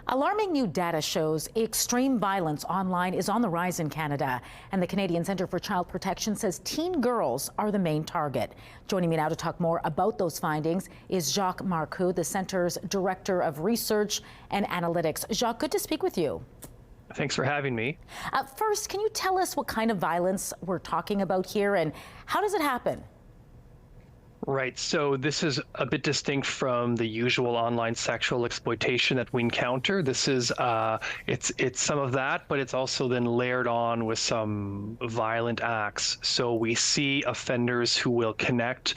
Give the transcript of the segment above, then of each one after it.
Alarming new data shows extreme violence online is on the rise in Canada, and the Canadian Centre for Child Protection says teen girls are the main target. Joining me now to talk more about those findings is Jacques Marcoux, the Centre's Director of Research and Analytics. Jacques, good to speak with you. Thanks for having me. First, can you tell us what kind of violence we're talking about here and how does it happen? Right, so this is a bit distinct from the usual online sexual exploitation that we encounter. This is, it's some of that, but it's also then layered on with some violent acts. So we see offenders who will connect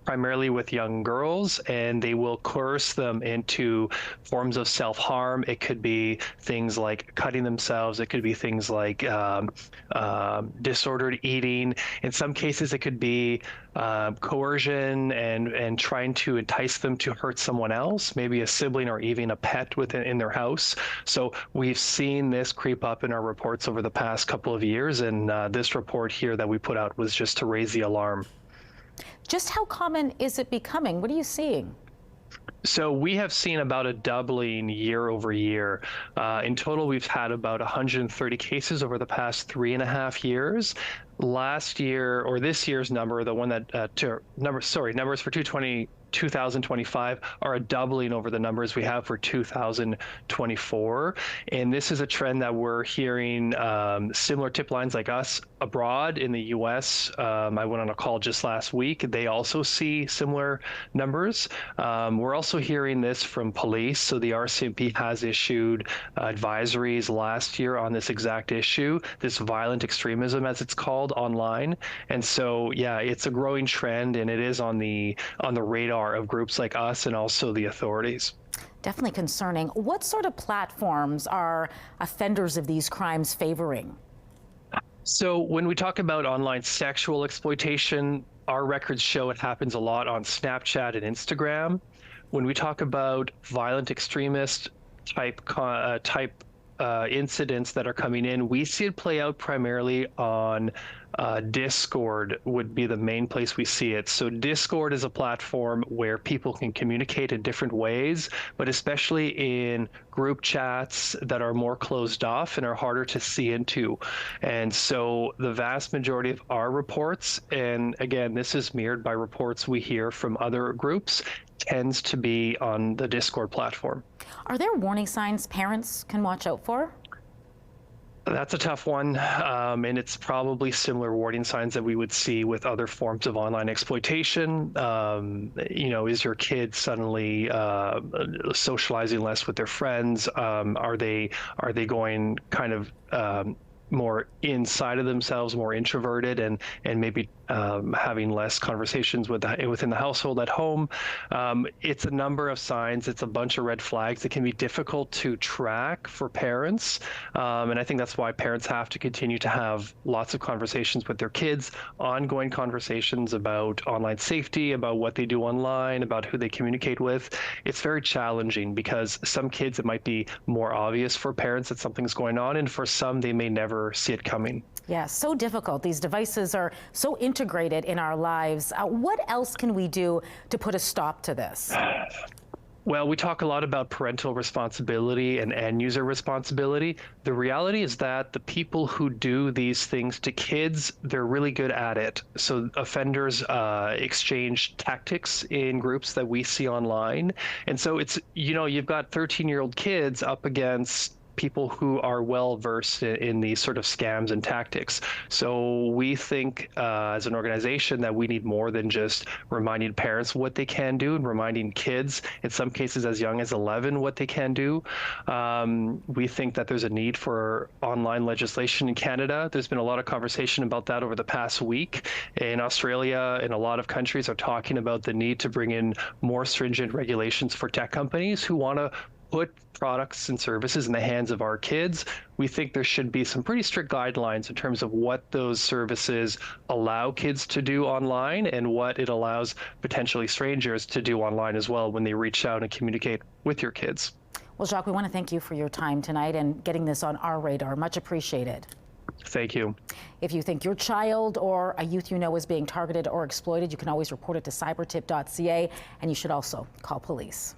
primarily with young girls, and they will coerce them into forms of self-harm. It could be things like cutting themselves. It could be things like disordered eating. In some cases, it could be coercion and trying to entice them to hurt someone else, maybe a sibling or even a pet in their house. So we've seen this creep up in our reports over the past couple of years, and this report here that we put out was just to raise the alarm. Just how common is it becoming? What are you seeing? So we have seen about a doubling year over year. In total, we've had about 130 cases over the past 3.5 years. Last year, or this year's number, the one that numbers for 2025 are a doubling over the numbers we have for 2024. And this is a trend that we're hearing similar tip lines like us abroad in the US. I went on a call just last week. They also see similar numbers. We're also hearing this from police. So the RCMP has issued advisories last year on this exact issue, this violent extremism, as it's called, online. And so, yeah, it's a growing trend, and it is on the radar of groups like us and also the authorities. Definitely concerning. What sort of platforms are offenders of these crimes favoring? So when we talk about online sexual exploitation, our records show it happens a lot on Snapchat and Instagram. When we talk about violent extremist type incidents that are coming in, we see it play out primarily on Discord would be the main place we see it. So Discord is a platform where people can communicate in different ways, but especially in group chats that are more closed off and are harder to see into. And so the vast majority of our reports, and again, this is mirrored by reports we hear from other groups, tends to be on the Discord platform. Are there warning signs parents can watch out for? That's a tough one, and it's probably similar warning signs that we would see with other forms of online exploitation. Is your kid suddenly socializing less with their friends? Are they going kind of more inside of themselves, more introverted, and maybe having less conversations within the household at home? It's a number of signs. It's a bunch of red flags that can be difficult to track for parents, and I think that's why parents have to continue to have lots of conversations with their kids, ongoing conversations about online safety, about what they do online, about who they communicate with. It's very challenging because some kids, it might be more obvious for parents that something's going on, and for some, they may never see it coming. Yeah, so difficult. These devices are so integrated in our lives. What else can we do to put a stop to this? Well, we talk a lot about parental responsibility and end user responsibility. The reality is that the people who do these things to kids, they're really good at it. So offenders exchange tactics in groups that we see online. And so it's, you've got 13-year-old kids up against people who are well versed in these sort of scams and tactics. So we think as an organization that we need more than just reminding parents what they can do and reminding kids, in some cases as young as 11, what they can do. We think that there's a need for online legislation in Canada. There's been a lot of conversation about that over the past week. In Australia and a lot of countries are talking about the need to bring in more stringent regulations for tech companies who want to put products and services in the hands of our kids. We think there should be some pretty strict guidelines in terms of what those services allow kids to do online and what it allows potentially strangers to do online as well when they reach out and communicate with your kids. Well, Jacques, we want to thank you for your time tonight and getting this on our radar. Much appreciated. Thank you. If you think your child or a youth you know is being targeted or exploited, you can always report it to cybertip.ca, and you should also call police.